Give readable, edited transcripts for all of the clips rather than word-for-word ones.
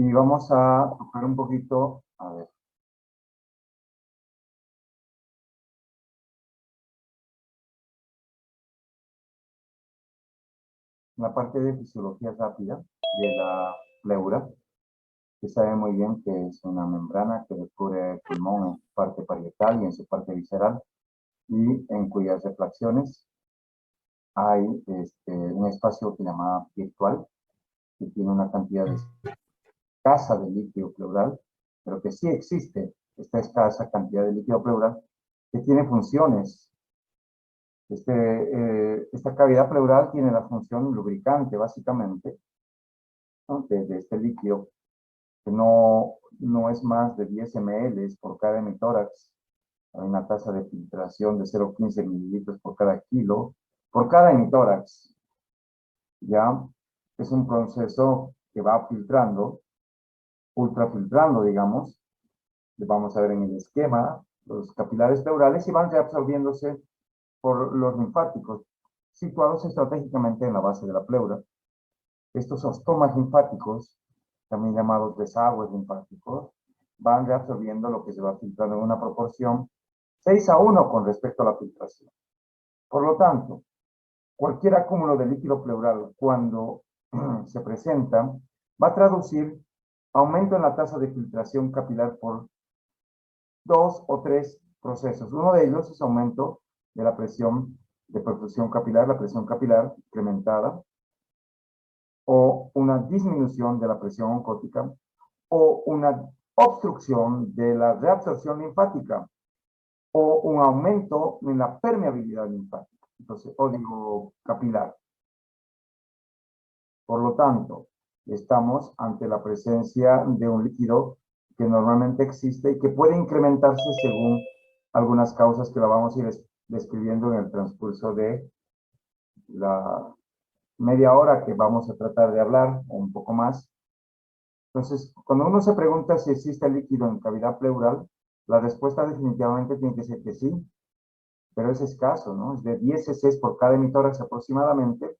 Y vamos a tocar un poquito, a ver. La parte de fisiología rápida de la pleura, que sabe muy bien que es una membrana que recubre el pulmón en su parte parietal y en su parte visceral, y en cuyas refracciones hay un espacio que se llama virtual, que tiene una cantidad escasa de líquido pleural, pero que sí existe esta escasa cantidad de líquido pleural que tiene funciones. Esta cavidad pleural tiene la función lubricante, básicamente, ¿no? de este líquido, que no es más de 10 ml por cada hemitórax. Hay una tasa de filtración de 0,15 mililitros por cada kilo, por cada hemitórax. Ya es un proceso que va filtrando, ultrafiltrando, digamos. Vamos a ver en el esquema los capilares pleurales y van reabsorbiéndose por los linfáticos, situados estratégicamente en la base de la pleura. Estos ostomas linfáticos, también llamados desagües linfáticos, van reabsorbiendo lo que se va filtrando en una proporción 6:1 con respecto a la filtración. Por lo tanto, cualquier acúmulo de líquido pleural cuando se presenta va a traducir aumento en la tasa de filtración capilar por 2 o 3 procesos. Uno de ellos es aumento de la presión de perfusión capilar, la presión capilar incrementada, o una disminución de la presión oncótica, o una obstrucción de la reabsorción linfática, o un aumento en la permeabilidad linfática, entonces, o digo, capilar. Por lo tanto, estamos ante la presencia de un líquido que normalmente existe y que puede incrementarse según algunas causas que la vamos a ir describiendo en el transcurso de la media hora que vamos a tratar de hablar, o un poco más. Entonces, cuando uno se pregunta si existe líquido en cavidad pleural, la respuesta definitivamente tiene que ser que sí, pero es escaso, ¿no? Es de 10 cc por cada hemitórax aproximadamente.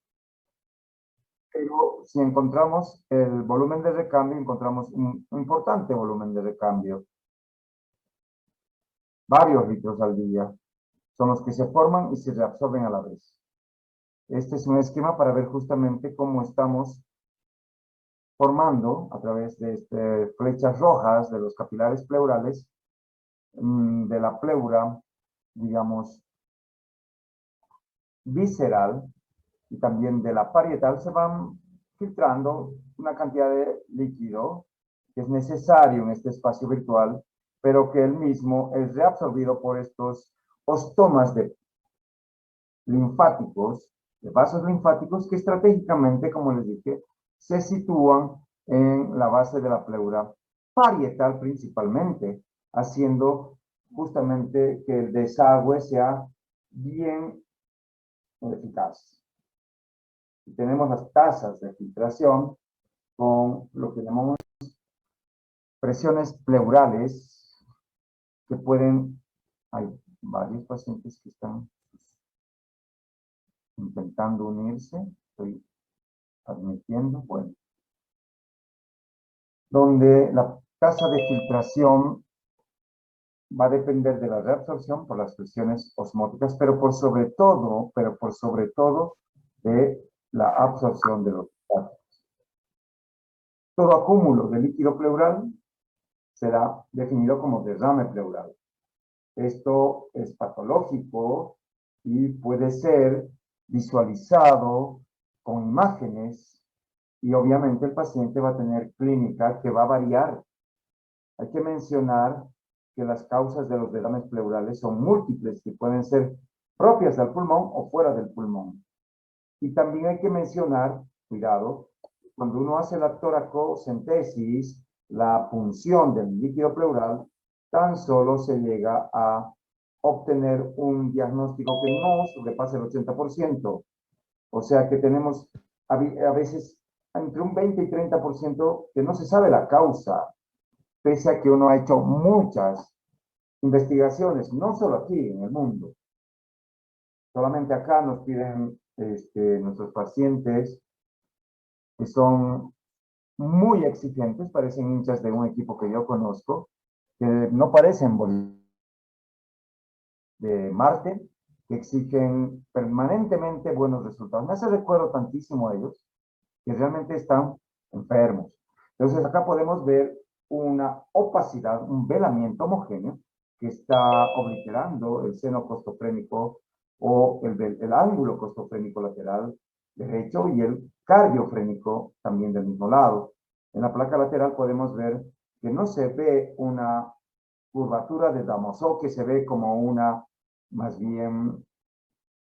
Pero si encontramos el volumen de recambio, encontramos un importante volumen de recambio. Varios litros al día son los que se forman y se reabsorben a la vez. Este es un esquema para ver justamente cómo estamos formando a través de flechas rojas de los capilares pleurales, de la pleura, digamos, visceral, y también de la parietal, se van filtrando una cantidad de líquido que es necesario en este espacio virtual, pero que el mismo es reabsorbido por estos ostomas de linfáticos, de vasos linfáticos, que estratégicamente, como les dije, se sitúan en la base de la pleura parietal principalmente, haciendo justamente que el desagüe sea bien eficaz. Y tenemos las tasas de filtración con lo que llamamos presiones pleurales que pueden, hay varios pacientes que están intentando unirse, estoy admitiendo, bueno, donde la tasa de filtración va a depender de la reabsorción por las presiones osmóticas, pero por sobre todo de la absorción de los líquidos. Todo acúmulo de líquido pleural será definido como derrame pleural. Esto es patológico y puede ser visualizado con imágenes, y obviamente el paciente va a tener clínica que va a variar. Hay que mencionar que las causas de los derrames pleurales son múltiples y pueden ser propias del pulmón o fuera del pulmón. Y también hay que mencionar, cuidado, cuando uno hace la toracocentesis, la punción del líquido pleural, tan solo se llega a obtener un diagnóstico que no sobrepasa el 80%. O sea que tenemos a veces entre un 20 y 30% que no se sabe la causa, pese a que uno ha hecho muchas investigaciones, no solo aquí en el mundo. Solamente acá nos piden nuestros pacientes que son muy exigentes, parecen hinchas de un equipo que yo conozco, que no parecen de Marte, que exigen permanentemente buenos resultados. Me hace recuerdo tantísimo a ellos, que realmente están enfermos. Entonces acá podemos ver una opacidad, un velamiento homogéneo que está obliterando el seno costofrénico o el ángulo costofrénico lateral derecho y el cardiofrénico también del mismo lado. En la placa lateral podemos ver que no se ve una curvatura de Damoso, que se ve como una más bien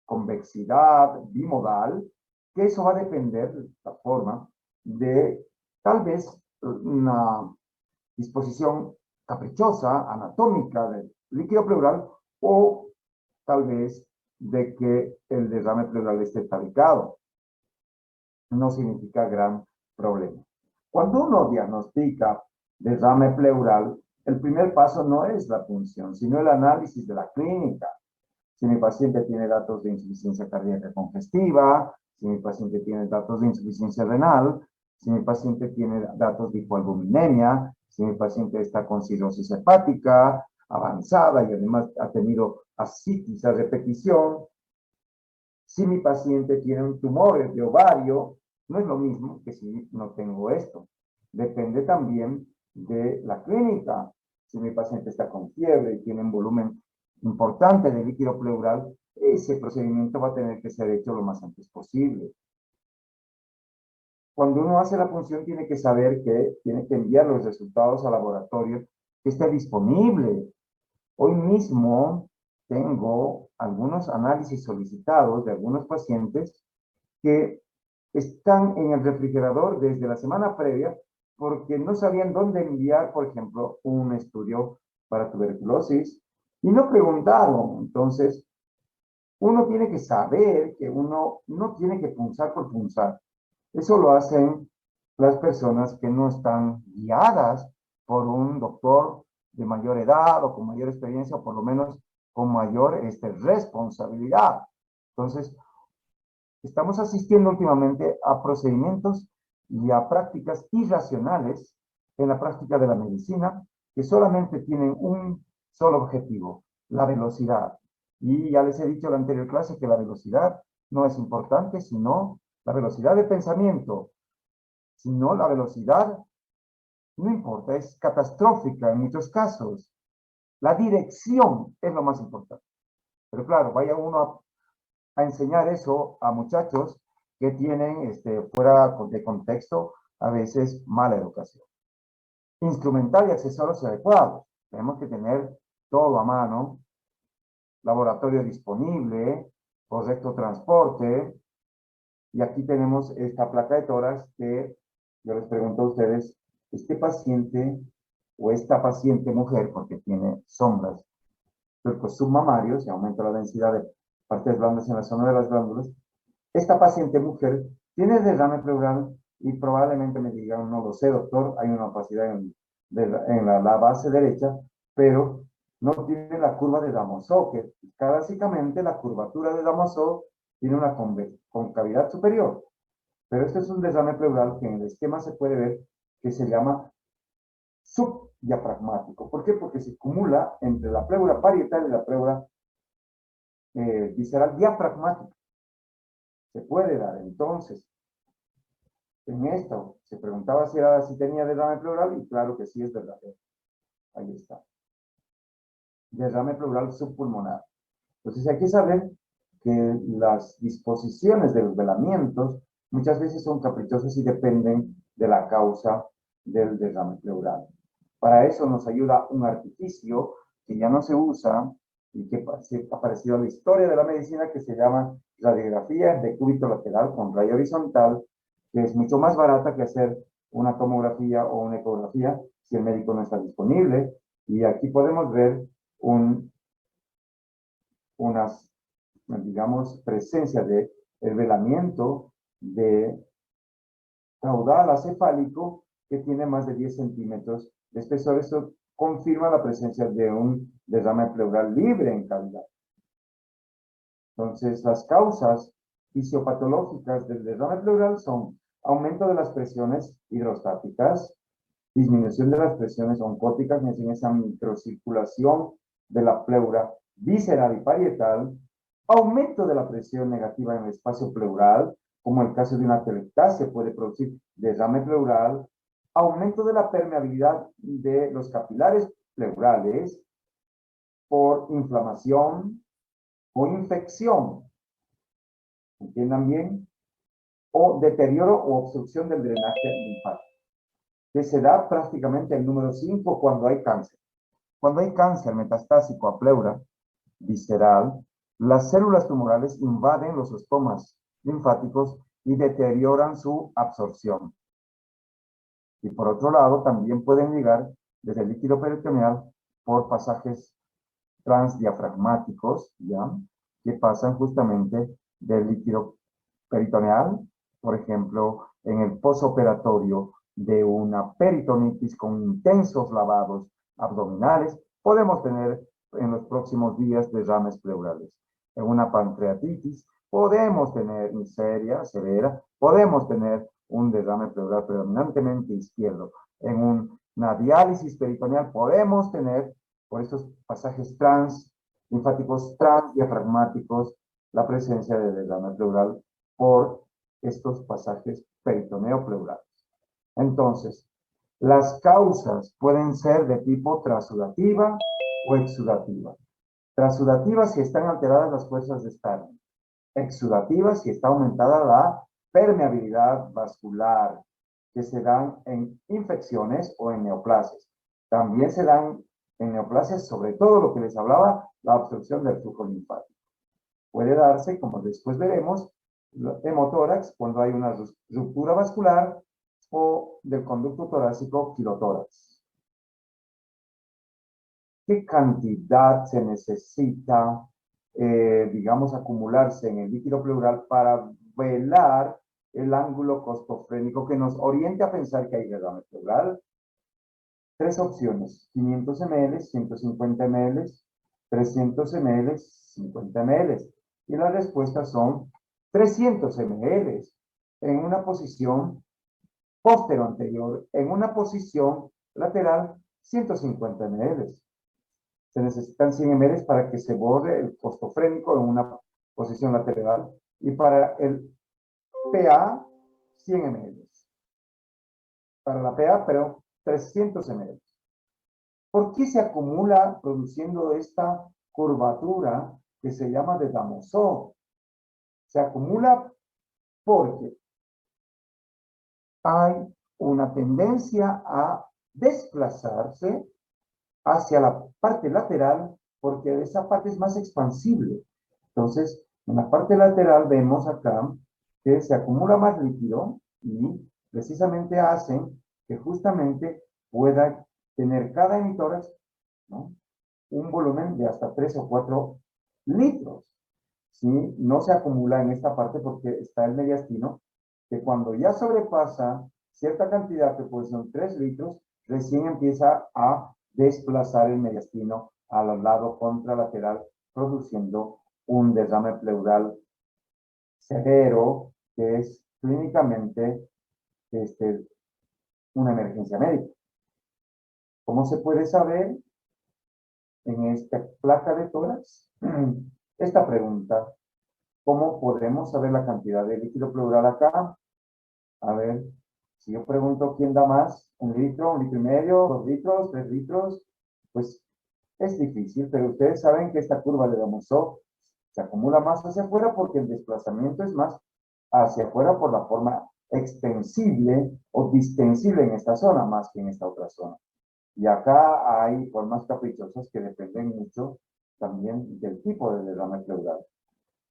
convexidad bimodal, que eso va a depender de la forma de tal vez una disposición caprichosa, anatómica del líquido pleural, o tal vez de que el derrame pleural esté talicado. No significa gran problema. Cuando uno diagnostica derrame pleural, el primer paso no es la punción, sino el análisis de la clínica. Si mi paciente tiene datos de insuficiencia cardíaca congestiva, si mi paciente tiene datos de insuficiencia renal, si mi paciente tiene datos de hipoalbuminemia, si mi paciente está con cirrosis hepática avanzada y además ha tenido ascitis a repetición, si mi paciente tiene un tumor de ovario, no es lo mismo que si no tengo esto. Depende también de la clínica. Si mi paciente está con fiebre y tiene un volumen importante de líquido pleural, ese procedimiento va a tener que ser hecho lo más antes posible. Cuando uno hace la punción, tiene que saber que tiene que enviar los resultados al laboratorio que esté disponible. Hoy mismo tengo algunos análisis solicitados de algunos pacientes que están en el refrigerador desde la semana previa porque no sabían dónde enviar, por ejemplo, un estudio para tuberculosis y no preguntaron. Entonces, uno tiene que saber que uno no tiene que punzar por punzar. Eso lo hacen las personas que no están guiadas por un doctor de mayor edad o con mayor experiencia o por lo menos con mayor responsabilidad. Entonces, estamos asistiendo últimamente a procedimientos y a prácticas irracionales en la práctica de la medicina que solamente tienen un solo objetivo, la velocidad. Y ya les he dicho en la anterior clase que la velocidad no es importante, sino la velocidad de pensamiento, sino la velocidad, no importa, es catastrófica en muchos casos. La dirección es lo más importante. Pero claro, vaya uno a enseñar eso a muchachos que tienen fuera de contexto a veces mala educación. Instrumental y accesorios adecuados. Tenemos que tener todo a mano, laboratorio disponible, correcto transporte. Y aquí tenemos esta placa de tórax que yo les pregunto a ustedes, este paciente o esta paciente mujer, porque tiene sombras, surcos submamarios y aumenta la densidad de partes blandas en la zona de las glándulas, esta paciente mujer tiene derrame pleural y probablemente me digan, no lo sé, doctor, hay una opacidad en la base derecha, pero no tiene la curva de Damoso, que básicamente la curvatura de Damoso tiene una concavidad superior. Pero este es un derrame pleural que en el esquema se puede ver que se llama subdiafragmático. ¿Por qué? Porque se acumula entre la pleura parietal y la pleura visceral diafragmática. Se puede dar. Entonces, en esto se preguntaba si tenía derrame pleural y claro que sí es verdadero. Ahí está. Derrame pleural subpulmonar. Entonces hay que saber que las disposiciones de los velamientos muchas veces son caprichosas y dependen de la causa del derrame pleural. Para eso nos ayuda un artificio que ya no se usa y que ha aparecido en la historia de la medicina, que se llama radiografía de cúbito lateral con rayo horizontal, que es mucho más barata que hacer una tomografía o una ecografía si el médico no está disponible. Y aquí podemos ver unas, digamos, presencia de el velamiento de caudal acefálico que tiene más de 10 centímetros de espesor. Esto confirma la presencia de un derrame pleural libre en cavidad. Entonces, las causas fisiopatológicas del derrame pleural son aumento de las presiones hidrostáticas, disminución de las presiones oncóticas, en esa microcirculación de la pleura visceral y parietal, aumento de la presión negativa en el espacio pleural, como el caso de una telectasia puede producir derrame pleural, aumento de la permeabilidad de los capilares pleurales por inflamación o infección, ¿entiendan bien? O deterioro o obstrucción del drenaje linfático, que se da prácticamente el número 5 cuando hay cáncer. Cuando hay cáncer metastásico a pleura visceral, las células tumorales invaden los estomas linfáticos y deterioran su absorción. Y por otro lado, también pueden llegar desde el líquido peritoneal por pasajes transdiafragmáticos, ¿ya? Que pasan justamente del líquido peritoneal, por ejemplo, en el posoperatorio de una peritonitis con intensos lavados abdominales, podemos tener en los próximos días derrames pleurales. En una pancreatitis podemos tener miseria severa, podemos tener un derrame pleural predominantemente izquierdo. En una diálisis peritoneal podemos tener, por estos pasajes linfáticos transdiafragmáticos, la presencia de derrame pleural por estos pasajes peritoneo-pleurales. Entonces, las causas pueden ser de tipo transudativa o exudativa. Transudativa si están alteradas las fuerzas de Starling. Exudativa si está aumentada la permeabilidad vascular, que se dan en infecciones o en neoplasias. También se dan en neoplasias, sobre todo lo que les hablaba, la obstrucción del flujo linfático. Puede darse, como después veremos, hemotórax cuando hay una ruptura vascular o del conducto torácico quirotórax. ¿Qué cantidad se necesita, digamos, acumularse en el líquido pleural para velar el ángulo costofrénico que nos oriente a pensar que hay derrame pleural? Tres opciones: 500 ml, 150 ml, 300 ml, 50 ml. Y las respuestas son 300 ml en una posición postero-anterior, en una posición lateral 150 ml. Se necesitan 100 ml para que se borre el costofrénico en una posición lateral y para el PA 100 ml. Para la PA, pero 300 ml. ¿Por qué se acumula produciendo esta curvatura que se llama de Damosov? Se acumula porque hay una tendencia a desplazarse hacia la parte lateral porque esa parte es más expansible. Entonces, en la parte lateral vemos acá que se acumula más líquido y precisamente hacen que justamente pueda tener cada hemitórax, ¿no?, un volumen de hasta 3 o 4 litros. ¿Sí? No se acumula en esta parte porque está el mediastino, que cuando ya sobrepasa cierta cantidad, que puede ser 3 litros, recién empieza a desplazar el mediastino al lado contralateral, produciendo un derrame pleural severo, que es clínicamente una emergencia médica. ¿Cómo se puede saber? En esta placa de tórax, esta pregunta: ¿cómo podremos saber la cantidad de líquido pleural acá? A ver, si yo pregunto quién da más, 1 litro y medio, 2 litros, 3 litros, pues es difícil, pero ustedes saben que esta curva de Damosov se acumula más hacia afuera porque el desplazamiento es más hacia afuera por la forma extensible o distensible en esta zona más que en esta otra zona. Y acá hay formas caprichosas que dependen mucho también del tipo de derrame pleural.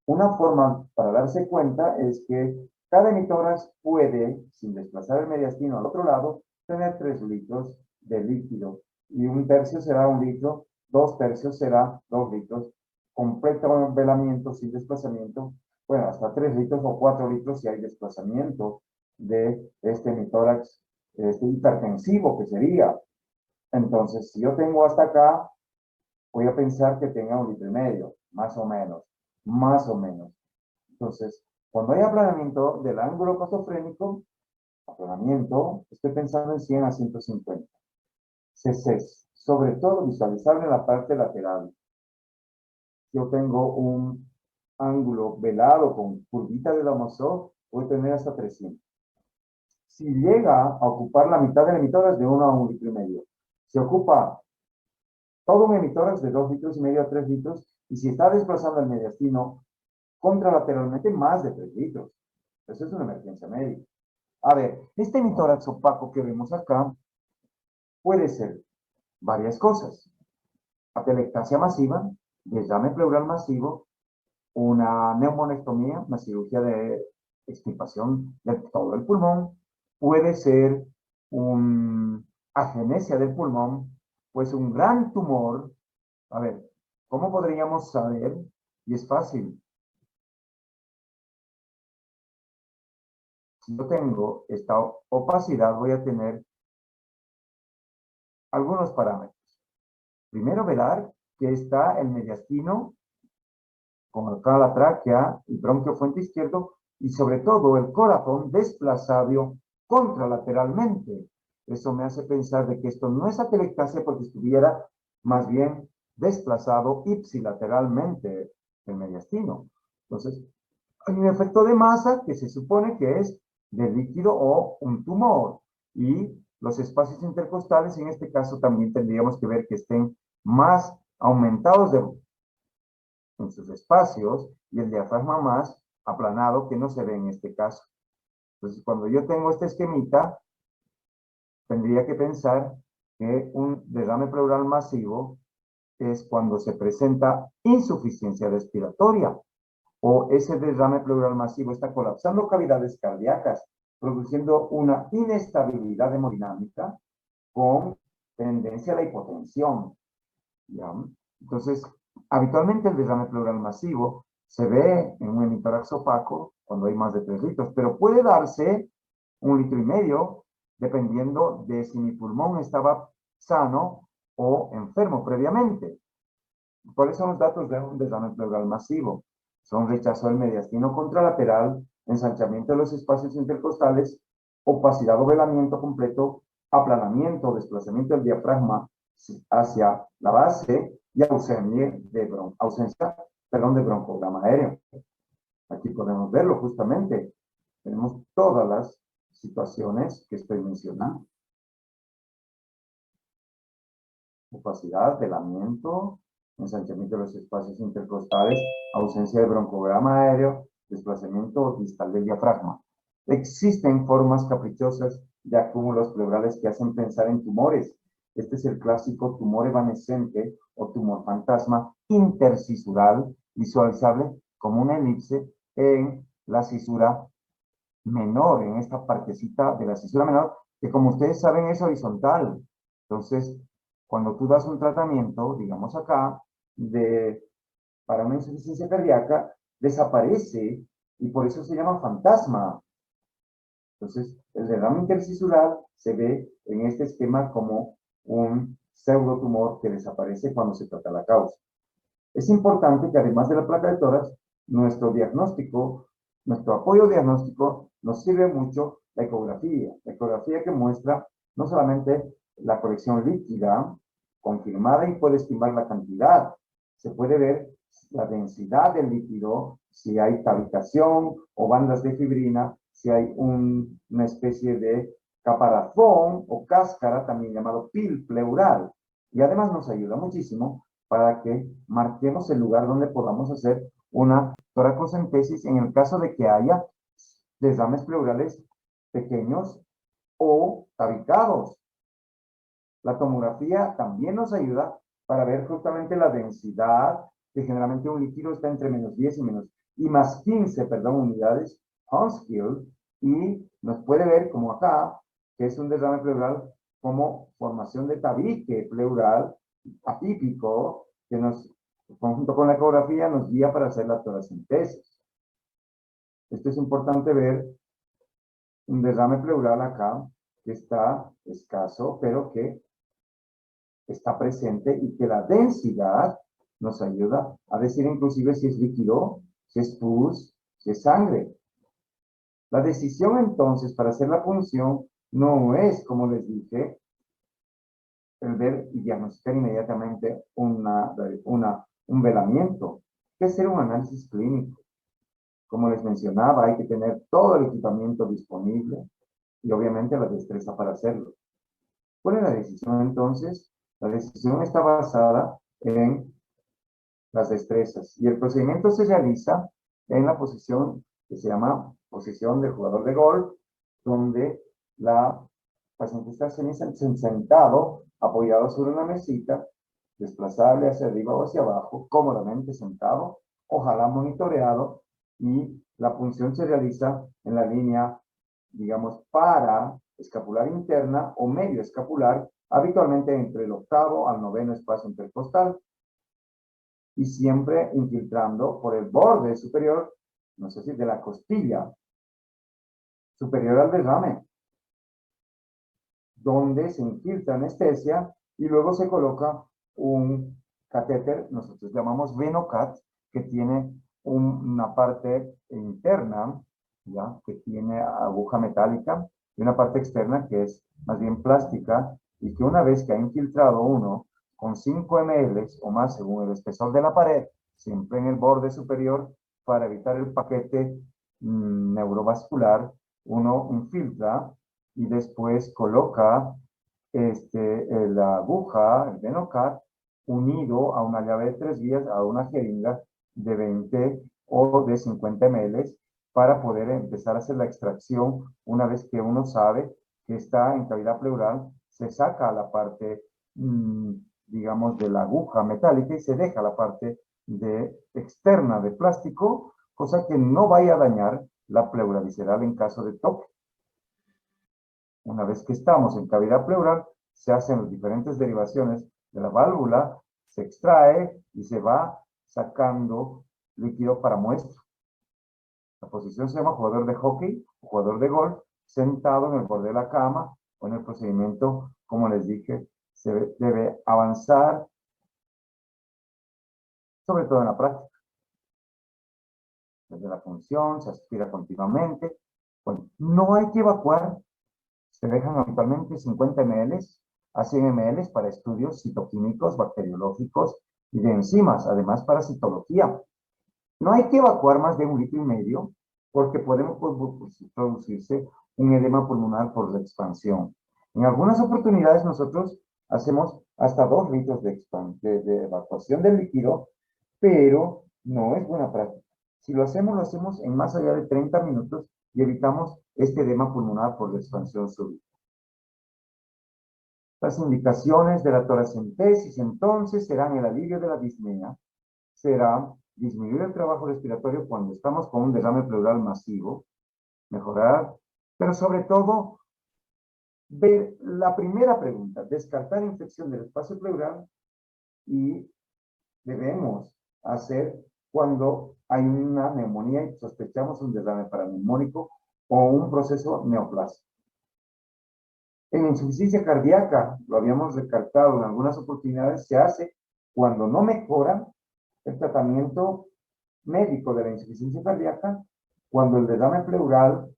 Una forma para darse cuenta es que cada hemitórax puede, sin desplazar el mediastino al otro lado, tener 3 litros de líquido. Y 1/3 será 1 litro, 2/3 será 2 litros. Completo velamiento sin desplazamiento, bueno, hasta 3 litros o 4 litros si hay desplazamiento de este hemitórax hipertensivo que sería. Entonces, si yo tengo hasta acá, voy a pensar que tenga 1 litro y medio, más o menos. Más o menos. Entonces, cuando hay aplanamiento del ángulo costofrénico, aplanamiento, estoy pensando en 100 a 150. CCs, sobre todo visualizable en la parte lateral. Yo tengo un ángulo velado con curvita de Damoso, voy a tener hasta 300. Si llega a ocupar la mitad del emitor, es de 1 a 1,5 litros. Si ocupa todo un emitor, es de 2,5 litros a 3 litros. Y si está desplazando el mediastino contralateralmente, más de 3 litros. Eso es una emergencia médica. A ver, este emitórax opaco que vemos acá puede ser varias cosas. Atelectasia masiva, derrame pleural masivo, una neumonectomía, una cirugía de extirpación de todo el pulmón, puede ser una agenesia del pulmón, pues un gran tumor. A ver, ¿cómo podríamos saber? Y es fácil. Si yo tengo esta opacidad, voy a tener algunos parámetros. Primero, velar que está el mediastino con acá la tráquea, el bronquio fuente izquierdo y sobre todo el corazón desplazado contralateralmente. Eso me hace pensar de que esto no es atelectasia porque estuviera más bien desplazado ipsilateralmente el mediastino. Entonces, hay un efecto de masa que se supone que es de líquido o un tumor. Y los espacios intercostales, en este caso, también tendríamos que ver que estén más aumentados en sus espacios y el diafragma más aplanado, que no se ve en este caso. Entonces, cuando yo tengo este esquemita, tendría que pensar que un derrame pleural masivo es cuando se presenta insuficiencia respiratoria o ese derrame pleural masivo está colapsando cavidades cardíacas, produciendo una inestabilidad hemodinámica con tendencia a la hipotensión. ¿Ya? Entonces, habitualmente el derrame pleural masivo se ve en un hemitórax opaco cuando hay más de 3 litros, pero puede darse 1,5 litros dependiendo de si mi pulmón estaba sano o enfermo previamente. ¿Cuáles son los datos de un derrame pleural masivo? Son rechazo del mediastino contralateral, ensanchamiento de los espacios intercostales, opacidad o velamiento completo, aplanamiento o desplazamiento del diafragma hacia la base y ausencia de broncograma aéreo. Aquí podemos verlo justamente. Tenemos todas las situaciones que estoy mencionando. Opacidad, velamiento, ensanchamiento de los espacios intercostales, ausencia de broncograma aéreo, desplazamiento distal del diafragma. Existen formas caprichosas de acúmulos pleurales que hacen pensar en tumores. Este es el clásico tumor evanescente o tumor fantasma intercisural, visualizable como una elipse en la cisura menor, en esta partecita de la cisura menor, que como ustedes saben es horizontal. Entonces, cuando tú das un tratamiento, digamos acá, para una insuficiencia cardíaca, desaparece y por eso se llama fantasma. Entonces, el derrame intercisural se ve en este esquema como un pseudotumor que desaparece cuando se trata la causa. Es importante que además de la placa de tórax, nuestro diagnóstico, nuestro apoyo diagnóstico, nos sirve mucho la ecografía que muestra no solamente la colección líquida confirmada y puede estimar la cantidad, se puede ver la densidad del líquido, si hay cavitación o bandas de fibrina, si hay una especie de caparazón o cáscara, también llamado pil pleural. Y además nos ayuda muchísimo para que marquemos el lugar donde podamos hacer una toracocentesis en el caso de que haya derrames pleurales pequeños o tabicados. La tomografía también nos ayuda para ver justamente la densidad, que generalmente un líquido está entre -10 y más 15, unidades Hounsfield, y nos puede ver como acá, que es un derrame pleural como formación de tabique pleural atípico, que conjunto con la ecografía, nos guía para hacer la toracentesis. Esto es importante ver un derrame pleural acá, que está escaso, pero que está presente y que la densidad nos ayuda a decir inclusive si es líquido, si es pus, si es sangre. La decisión entonces para hacer la punción no es, como les dije, el ver y diagnosticar inmediatamente un velamiento, que hacer un análisis clínico. Como les mencionaba, hay que tener todo el equipamiento disponible y obviamente la destreza para hacerlo. ¿Cuál es la decisión entonces? La decisión está basada en las destrezas y el procedimiento se realiza en la posición que se llama posición del jugador de golf, donde la paciente está sentado, apoyado sobre una mesita, desplazable hacia arriba o hacia abajo, cómodamente sentado, ojalá monitoreado, y la punción se realiza en la línea, digamos, para escapular interna o medio escapular, habitualmente entre el octavo al noveno espacio intercostal, y siempre infiltrando por el borde superior, no sé si de la costilla superior al derrame, donde se infiltra anestesia y luego se coloca un catéter, nosotros llamamos Venocat, que tiene una parte interna, ¿ya? Que tiene aguja metálica, y una parte externa que es más bien plástica, y que una vez que ha infiltrado uno con 5 ml o más según el espesor de la pared, siempre en el borde superior, para evitar el paquete neurovascular, uno infiltra y después coloca la aguja, el Venocat, unido a una llave de 3 vías, a una jeringa de 20 o de 50 ml, para poder empezar a hacer la extracción. Una vez que uno sabe que está en cavidad pleural, se saca la parte, digamos, de la aguja metálica y se deja la parte externa de plástico, cosa que no vaya a dañar la pleura visceral en caso de toque. Una vez que estamos en cavidad pleural, se hacen las diferentes derivaciones de la válvula, se extrae y se va sacando líquido para muestra. La posición se llama jugador de hockey o jugador de golf, sentado en el borde de la cama, o en el procedimiento, como les dije, se debe avanzar, sobre todo en la práctica. Desde la función, se aspira continuamente. Bueno, no hay que evacuar. Se dejan habitualmente 50 ml a 100 ml para estudios citoquímicos, bacteriológicos y de enzimas, además para citología. No hay que evacuar más de 1,5 litros porque podemos producirse un edema pulmonar por la expansión. En algunas oportunidades nosotros hacemos hasta 2 litros de evacuación del líquido, pero no es buena práctica. Si lo hacemos en más allá de 30 minutos y evitamos este edema pulmonar por la expansión súbita. Las indicaciones de la toracentesis entonces serán el alivio de la disnea, será disminuir el trabajo respiratorio cuando estamos con un derrame pleural masivo, mejorar, pero sobre todo ver la primera pregunta, descartar infección del espacio pleural, y debemos hacer cuando hay una neumonía y sospechamos un derrame paraneumónico o un proceso neoplásico. En insuficiencia cardíaca, lo habíamos recalcado en algunas oportunidades, se hace cuando no mejora el tratamiento médico de la insuficiencia cardíaca, cuando el derrame pleural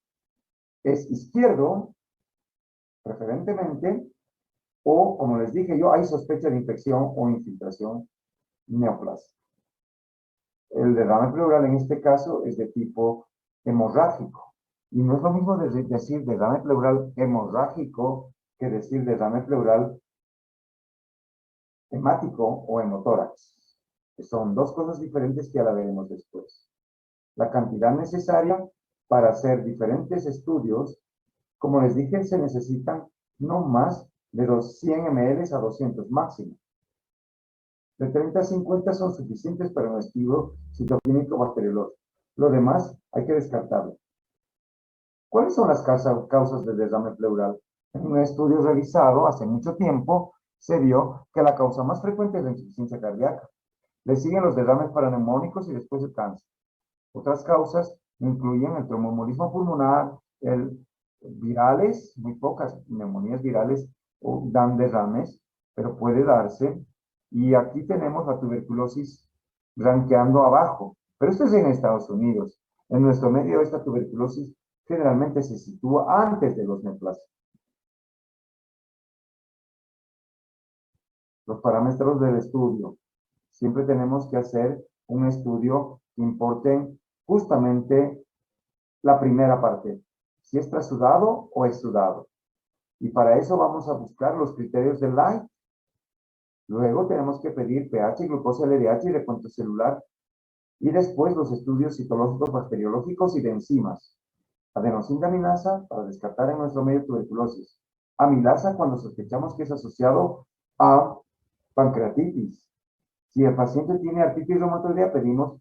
es izquierdo, preferentemente, o, como les dije yo, hay sospecha de infección o infiltración neoplásica. El derrame pleural en este caso es de tipo hemorrágico. Y no es lo mismo decir derrame pleural hemorrágico que decir derrame pleural hemático o hemotórax. Son dos cosas diferentes que ahora veremos después. La cantidad necesaria para hacer diferentes estudios, como les dije, se necesitan no más de 100 ml a 200 máximo. De 30 a 50 son suficientes para un estudio citoquímico bacteriológico. Lo demás hay que descartarlo. ¿Cuáles son las causas del derrame pleural? En un estudio realizado hace mucho tiempo, se vio que la causa más frecuente es la insuficiencia cardíaca. Le siguen los derrames paraneumónicos y después el cáncer. Otras causas incluyen el tromboembolismo pulmonar, virales, muy pocas neumonías virales dan derrames, pero puede darse. Y aquí tenemos la tuberculosis rankeando abajo, pero esto es en Estados Unidos. En nuestro medio esta tuberculosis generalmente se sitúa antes de los neoplásicos. Los parámetros del estudio. Siempre tenemos que hacer un estudio que importe justamente la primera parte, si es trasudado o exudado. Y para eso vamos a buscar los criterios de Light. Luego tenemos que pedir pH, glucosa, LDH y recuento celular. Y después los estudios citológicos, bacteriológicos y de enzimas. Adenosindeaminasa para descartar en nuestro medio tuberculosis. Amilasa cuando sospechamos que es asociado a pancreatitis. Si el paciente tiene artritis reumatoidea, pedimos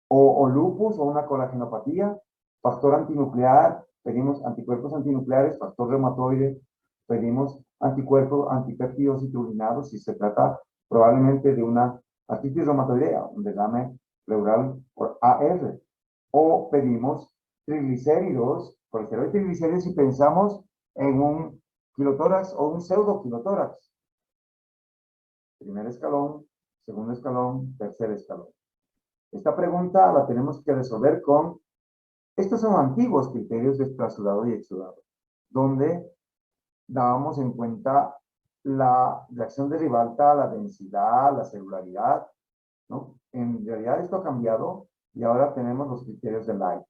o lupus o una colagenopatía, factor antinuclear, pedimos anticuerpos antinucleares, factor reumatoide, pedimos anticuerpos antipéptidos y citrulinados si se trata probablemente de una artritis reumatoidea, un derrame pleural por AR, o pedimos triglicéridos, colesterol y triglicéridos si pensamos en un kilotórax o un pseudokilotórax. Primer escalón, segundo escalón, tercer escalón. Esta pregunta la tenemos que resolver con, estos son antiguos criterios de trasudado y exudado, donde dábamos en cuenta la reacción de Ribalta, la densidad, la celularidad, ¿no? En realidad esto ha cambiado y ahora tenemos los criterios de Light.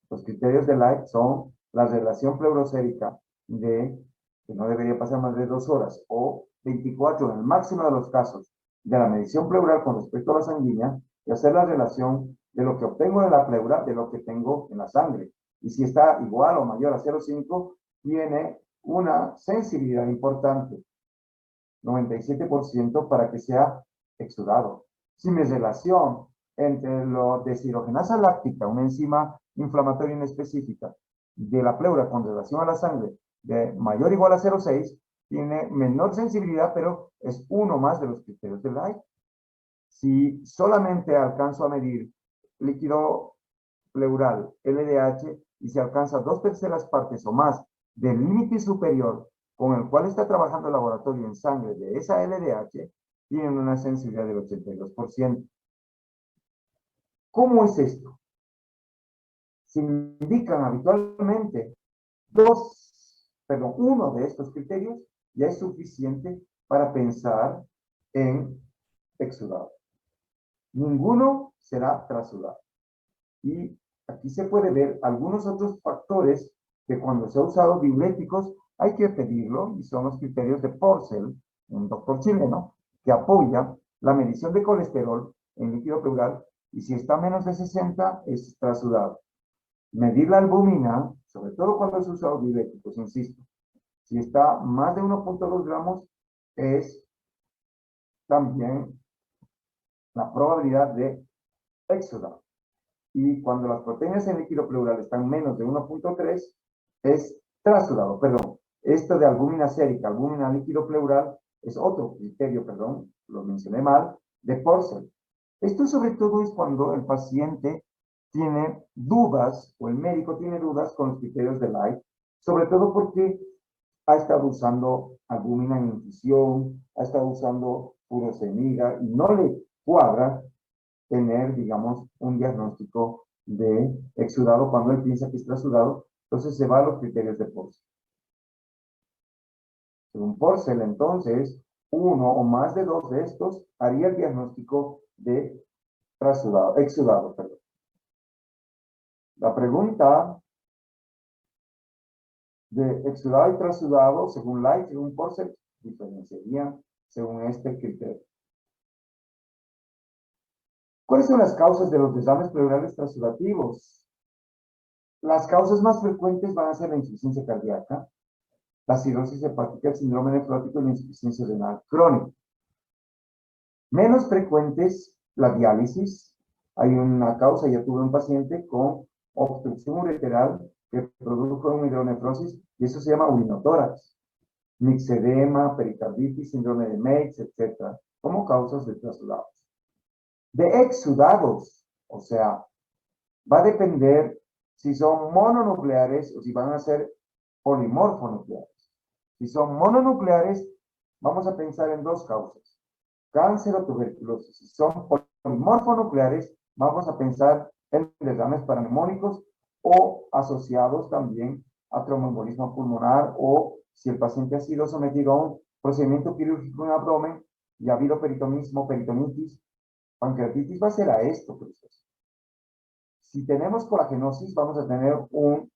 Los criterios de Light son la relación pleurocérica de, que no debería pasar más de 2 horas, o 24 en el máximo de los casos, de la medición pleural con respecto a la sanguínea, y hacer la relación de lo que obtengo de la pleura de lo que tengo en la sangre. Y si está igual o mayor a 0,5, tiene una sensibilidad importante, 97% para que sea exudado. Si mi relación entre la deshidrogenasa láctica, una enzima inflamatoria inespecífica, de la pleura con relación a la sangre de mayor o igual a 0,6, tiene menor sensibilidad, pero es uno más de los criterios de Light. Si solamente alcanzo a medir líquido pleural, LDH, y se alcanza 2/3 partes o más del límite superior con el cual está trabajando el laboratorio en sangre de esa LDH, tienen una sensibilidad del 82%. ¿Cómo es esto? Se indican habitualmente uno de estos criterios ya es suficiente para pensar en exudado. Ninguno será trasudado. Y aquí se puede ver algunos otros factores que cuando se ha usado diuréticos hay que pedirlo, y son los criterios de Porcel, un doctor chileno, que apoya la medición de colesterol en líquido pleural, y si está menos de 60 es trasudado. Medir la albúmina, sobre todo cuando se usa diuréticos, insisto, si está más de 1.2 gramos es también la probabilidad de exudado. Y cuando las proteínas en líquido pleural están menos de 1.3 es trasudado, perdón. Esto de albúmina sérica, albúmina líquido pleural, es otro criterio, perdón, lo mencioné mal, de Porcel. Esto sobre todo es cuando el paciente tiene dudas, o el médico tiene dudas con los criterios de Light, sobre todo porque ha estado usando albúmina en infusión, ha estado usando furosemida, y no le cuadra tener, digamos, un diagnóstico de exudado cuando él piensa que está exudado, entonces se va a los criterios de Porcel. Según Porcel, entonces, uno o más de 2 de estos haría el diagnóstico de exudado, perdón. La pregunta de exudado y trasudado, según Light, según Porcel, diferenciarían según este criterio. ¿Cuáles son las causas de los desmanes pleurales trasudativos? Las causas más frecuentes van a ser la insuficiencia cardíaca, la cirrosis hepática, el síndrome nefrótico y la insuficiencia renal crónica. Menos frecuentes, la diálisis. Hay una causa, ya tuve un paciente con obstrucción ureteral que produjo una hidronefrosis y eso se llama urinotórax. Mixedema, pericarditis, síndrome de Meigs, etc. como causas de trasudados. De exudados, o sea, va a depender si son mononucleares o si van a ser polimorfonucleares. Si son mononucleares, vamos a pensar en 2 causas: cáncer o tuberculosis. Si son polimorfonucleares, vamos a pensar en derrames paraneumónicos o asociados también a tromboembolismo pulmonar, o si el paciente ha sido sometido a un procedimiento quirúrgico en abdomen y ha habido peritonismo, peritonitis, pancreatitis, va a ser a esto proceso. Si tenemos colagenosis, vamos a tener un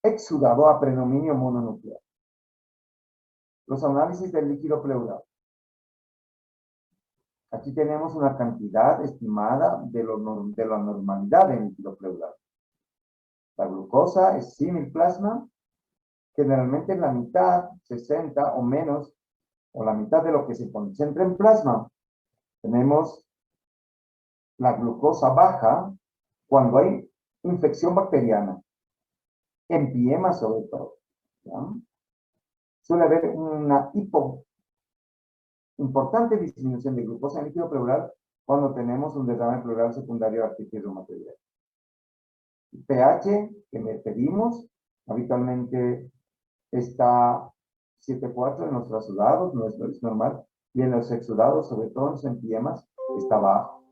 exudado a predominio mononuclear. Los análisis del líquido pleural. Aquí tenemos una cantidad estimada de la normalidad del líquido pleural. La glucosa es símil plasma, generalmente en la mitad, 60 o menos, o la mitad de lo que se concentra en plasma. Tenemos la glucosa baja cuando hay infección bacteriana, empiema sobre todo. ¿Ya? Suele haber una importante disminución de glucosa en el líquido pleural cuando tenemos un derrame pleural secundario de artritis reumatoidea. El pH que le pedimos habitualmente está 7,4 en los trasudados, no es normal, y en los exudados, sobre todo en los empiemas, está bajo.